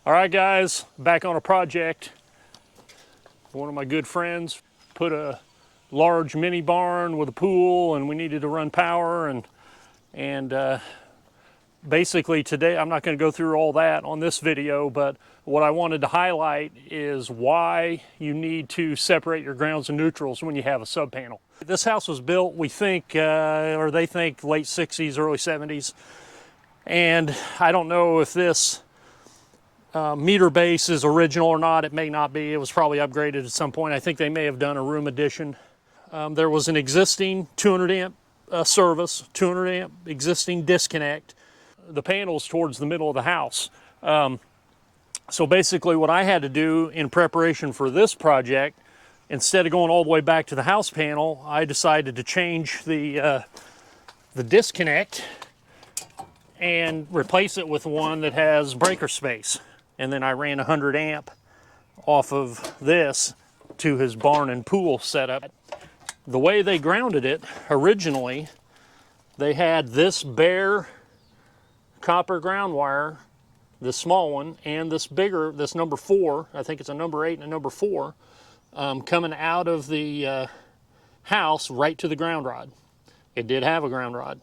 All right, guys, back on a project. One of my good friends put a large mini barn with a pool, and we needed to run power. And basically today, I'm not going to go through all that on this video, but what I wanted to highlight is why you need to separate your grounds and neutrals when you have a sub panel. This house was built, we think, or they think, late 60s, early 70s. And I don't know if this meter base is original or not. It may not be. It was probably upgraded at some point. I think they may have done a room addition. There was an existing 200 amp service, 200 amp existing disconnect. The panel's towards the middle of the house. So basically what I had to do in preparation for this project, instead of going all the way back to the house panel, I decided to change the disconnect and replace it with one that has breaker space. And then I ran 100 amp off of this to his barn and pool setup. The way they grounded it originally, they had this bare copper ground wire, this small one, and this bigger, this number 4, I think it's a number 8 and a number 4, coming out of the house right to the ground rod. It did have a ground rod.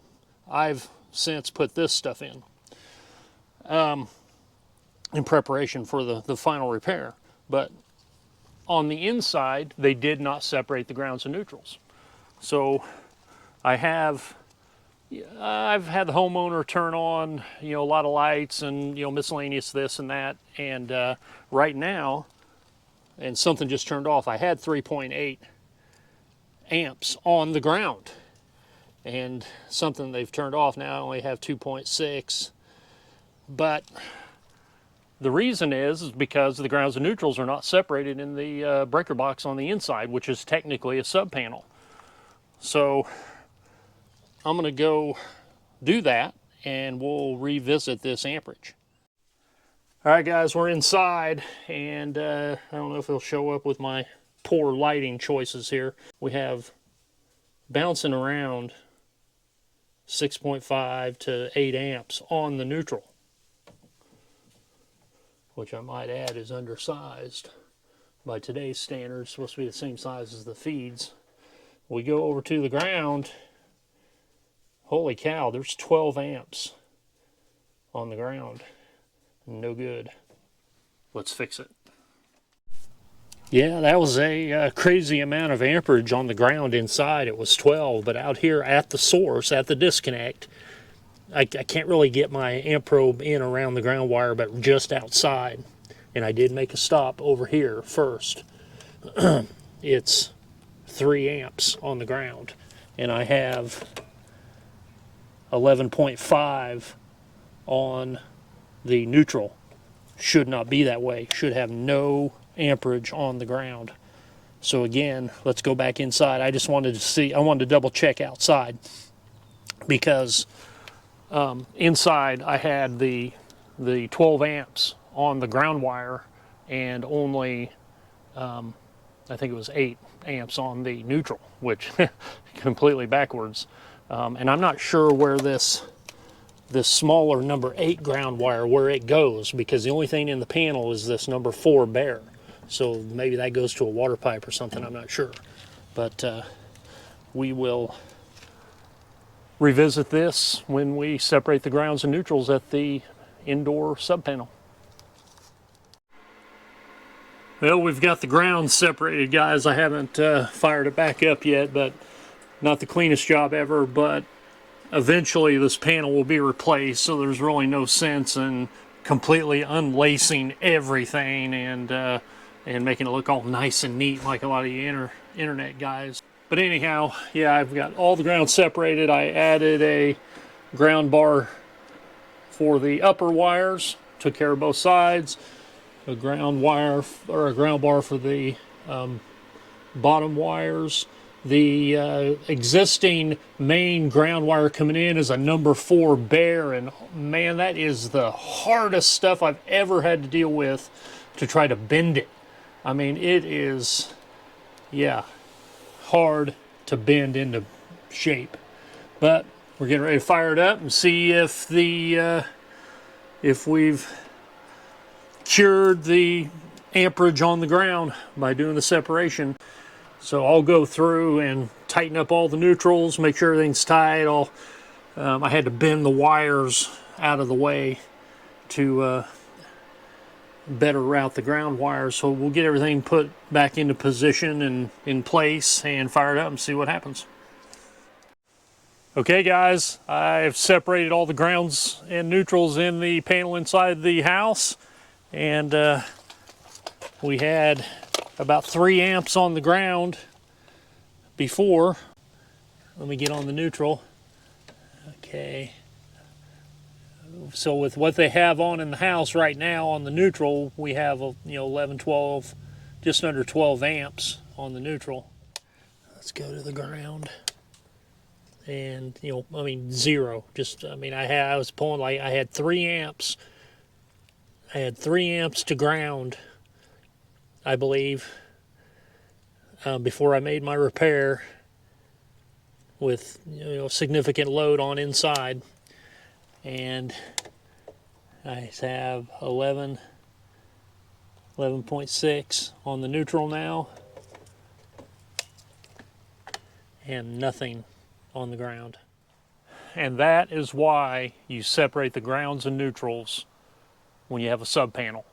I've since put this stuff in preparation for the final repair. But on the inside, they did not separate the grounds and neutrals. So I've had the homeowner turn on, a lot of lights and, miscellaneous this and that. And right now, and something just turned off, I had 3.8 amps on the ground. And something they've turned off now, I only have 2.6. But the reason is because the grounds and neutrals are not separated in the breaker box on the inside, which is technically a sub panel. So I'm going to go do that, and we'll revisit this amperage. All right, guys, we're inside, and I don't know if it'll show up with my poor lighting choices here. We have bouncing around 6.5 to 8 amps on the neutral, which I might add is undersized by today's standards. It's supposed to be the same size as the feeds. We go over to the ground. Holy cow, there's 12 amps on the ground. No good. Let's fix it. Yeah, that was a crazy amount of amperage on the ground inside. It was 12, but out here at the source, at the disconnect, I can't really get my amp probe in around the ground wire, but just outside. And I did make a stop over here first. It's 3 amps on the ground. And I have 11.5 on the neutral. Should not be that way. Should have no amperage on the ground. So again, let's go back inside. I just wanted to see, I wanted to double check outside, because inside I had the 12 amps on the ground wire and only I think it was 8 amps on the neutral, which completely backwards. And I'm not sure where this smaller number 8 ground wire, where it goes, because the only thing in the panel is this number 4 bare. So maybe that goes to a water pipe or something, I'm not sure. But we will revisit this when we separate the grounds and neutrals at the indoor sub panel. Well, we've got the grounds separated, guys. I haven't fired it back up yet, but not the cleanest job ever. But eventually this panel will be replaced, so there's really no sense in completely unlacing everything and making it look all nice and neat like a lot of you internet guys. But anyhow, yeah, I've got all the ground separated. I added a ground bar for the upper wires, took care of both sides. A ground wire, or a ground bar for the bottom wires. The existing main ground wire coming in is a number 4 bare, and man, that is the hardest stuff I've ever had to deal with to try to bend it. I mean, it is, yeah, hard to bend into shape. But we're getting ready to fire it up and see if the if we've cured the amperage on the ground by doing the separation. So I'll go through and tighten up all the neutrals, make sure everything's tight. I had to bend the wires out of the way to better route the ground wires. So we'll get everything put back into position and in place and fire it up and see what happens. Okay guys, I've separated all the grounds and neutrals in the panel inside the house, and we had about 3 amps on the ground before. Let me get on the neutral. Okay. So with what they have on in the house right now on the neutral, we have 11, 12, just under 12 amps on the neutral. Let's go to the ground. And zero. I was pulling, like, I had 3 amps. I had 3 amps to ground, I believe, before I made my repair with significant load on inside. And I have 11.6 on the neutral now, and nothing on the ground. And that is why you separate the grounds and neutrals when you have a sub panel.